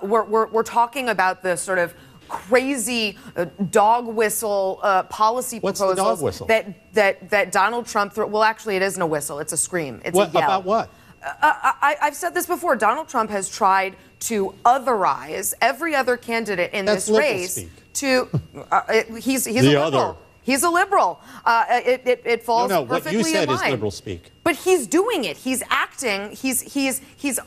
we're talking about the sort of crazy dog whistle policy proposals that Donald Trump threw. Well, actually, it isn't a whistle; it's a scream. It's a yell. About what? I've said this before. Donald Trump has tried to otherize every other candidate in this race. He's a liberal. He's a liberal. It falls perfectly in line. What you said is liberal speak. But he's doing it. He's acting. He's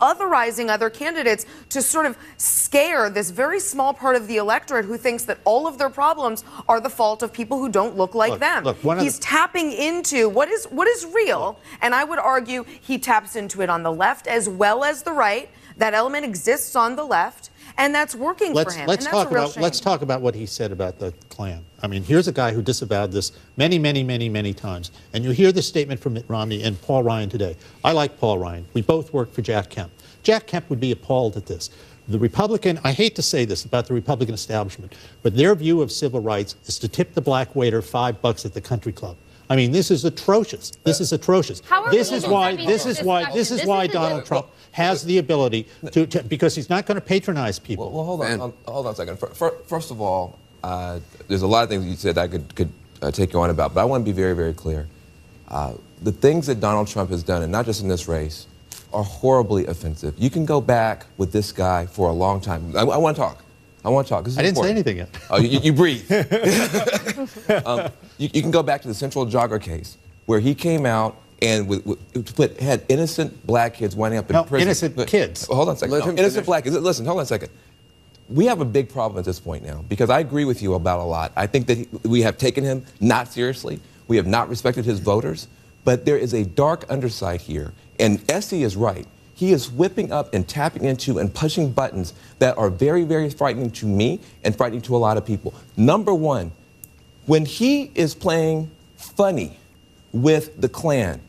otherizing other candidates to sort of scare this very small part of the electorate who thinks that all of their problems are the fault of people who don't look like them. He's tapping into what is real, and I would argue he taps into it on the left as well as the right. That element exists on the left, and that's working for him. Let's talk about what he said about the Klan. I mean, here's a guy who disavowed this many, many, many, many times. And you hear the statement from Mitt Romney and Paul Ryan today. I like Paul Ryan. We both work for Jack Kemp. Jack Kemp would be appalled at this. The Republican, I hate to say this about the Republican establishment, but their view of civil rights is to tip the black waiter $5 at the country club. I mean, this is atrocious. This is atrocious. This is why Donald Trump has the ability to because he's not going to patronize people. Well, hold on a second. First of all, there's a lot of things you said I could take you on about, but I want to be very, very clear. The things that Donald Trump has done, and not just in this race, are horribly offensive. You can go back with this guy for a long time. I want to talk. I want to talk. I didn't say anything yet. Oh, you breathe. You can go back to the Central Jogger case, where he came out and had innocent black kids winding up in prison. Innocent kids. Hold on a second. Innocent black kids. Listen, hold on a second. We have a big problem at this point now, because I agree with you about a lot. I think that we have taken him not seriously. We have not respected his voters. But there is a dark underside here. And Essie is right. He is whipping up and tapping into and pushing buttons that are very, very frightening to me and frightening to a lot of people. Number one, when he is playing funny with the Klan,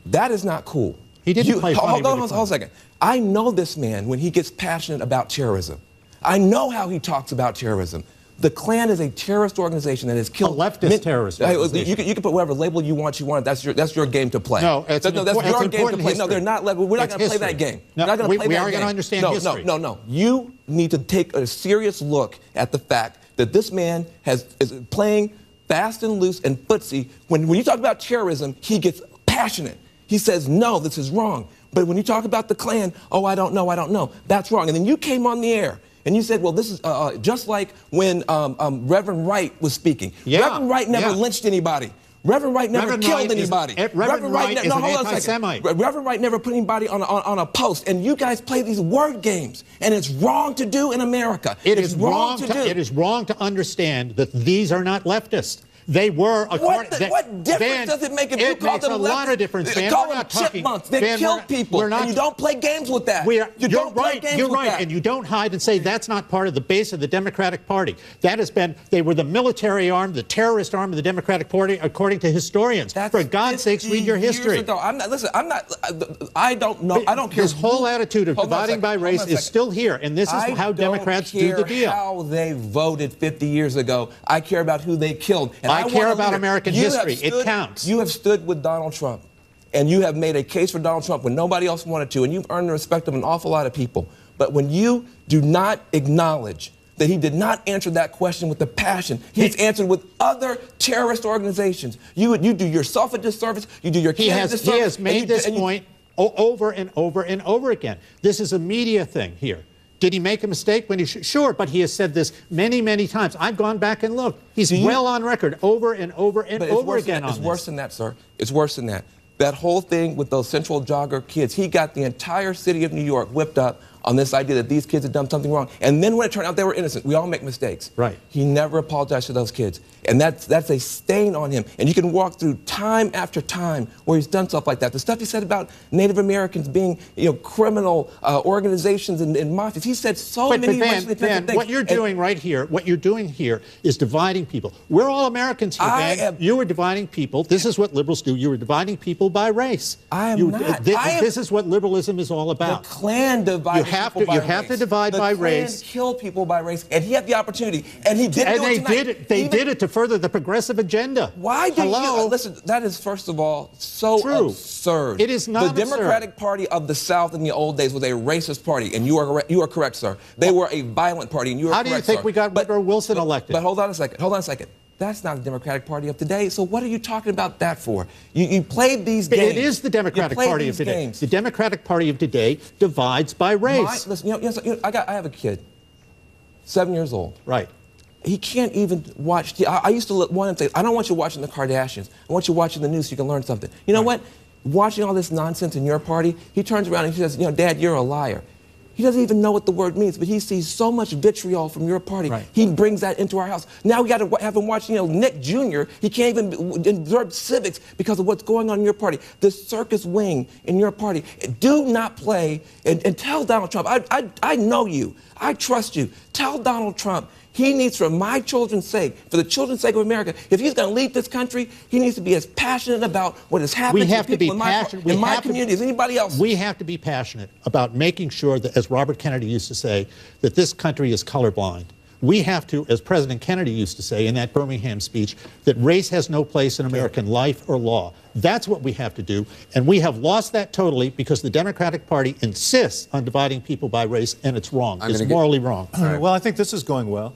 that is not cool. He didn't play funny. Hold on a second. I know this man when he gets passionate about terrorism. I know how he talks about terrorism. The Klan is a terrorist organization that has killed... A leftist terrorist organization. You can put whatever label you want. That's your game to play. No, that's your game to play. No, they're not. We're not going to play that game. No, we're not going to play that game. We are going to understand history. No. You need to take a serious look at the fact that this man is playing fast and loose and footsie. When you talk about terrorism, he gets passionate. He says, no, this is wrong. But when you talk about the Klan, oh, I don't know. That's wrong. And then you came on the air. And you said, well, this is just like when Reverend Wright was speaking. Yeah, Reverend Wright never lynched anybody. Reverend Wright never killed anybody. Reverend Wright is an anti-Semite. Reverend Wright never put anybody on a post. And you guys play these word games. And it's wrong to do in America. It is wrong to understand that these are not leftists. They were a What difference does it make if you call them leftists? It makes a lot of difference, Van. Call them chipmunks. They kill people. And you don't play games with that. You're right. And you don't hide and say that's not part of the base of the Democratic Party. That has been, they were the military arm, the terrorist arm of the Democratic Party, according to historians. For God's sakes, read your history. I don't know. I don't care. This whole attitude of dividing by race is still here. And this is how Democrats do the deal. I don't care how they voted 50 years ago. I care about who they killed. And I care about American history. It counts. You have stood with Donald Trump, and you have made a case for Donald Trump when nobody else wanted to, and you've earned the respect of an awful lot of people. But when you do not acknowledge that he did not answer that question with the passion he's answered with other terrorist organizations, you do yourself a disservice, you do your kids a disservice. He has made this point over and over and over again. This is a media thing here. Did he make a mistake when he sure, but he has said this many, many times. I've gone back and looked. He's well on record over and over and over again on this. It's worse than that, sir. It's worse than that. That whole thing with those Central Jogger kids, he got the entire city of New York whipped up on this idea that these kids had done something wrong. And then when it turned out they were innocent, we all make mistakes. Right. He never apologized to those kids. And that's a stain on him. And you can walk through time after time where he's done stuff like that. The stuff he said about Native Americans being, criminal organizations and mafias. He said so many things. What you're doing what you're doing here is dividing people. We're all Americans here, Van. You are dividing people. This is what liberals do. You are dividing people by race. I am not. This is what liberalism is all about. The Klan divides have people to by race. divide by race. The Klan killed people by race, and he had the opportunity, and he didn't do it tonight. And they did it to further the progressive agenda. Why do you listen? That is, first of all, so absurd. It is not the Democratic Party of the South in the old days was a racist party, and you are correct, sir. They were a violent party, and you are correct, sir. How do you think we got Woodrow Wilson elected? But hold on a second. Hold on a second. That's not the Democratic Party of today. So what are you talking about that for? You played these games. It is the Democratic Party of today. The Democratic Party of today divides by race. Listen, I have a kid, 7 years old. Right. He can't even watch. I used to want him to say, I don't want you watching the Kardashians. I want you watching the news so you can learn something. You know what? Watching all this nonsense in your party, he turns around and he says, Dad, you're a liar. He doesn't even know what the word means, but he sees so much vitriol from your party. Right. He brings that into our house. Now we got to have him watch, Nick Jr. He can't even observe civics because of what's going on in your party. The circus wing in your party. Do not play and tell Donald Trump. I know you. I trust you. Tell Donald Trump he needs, for my children's sake, for the children's sake of America, if he's going to lead this country, he needs to be as passionate about what is happening to people in my community as anybody else. We have to be passionate about making sure that, as Robert Kennedy used to say, that this country is colorblind. We have to, as President Kennedy used to say in that Birmingham speech, that race has no place in American life or law. That's what we have to do. And we have lost that totally because the Democratic Party insists on dividing people by race, and it's wrong. It's morally wrong. Well, I think this is going well.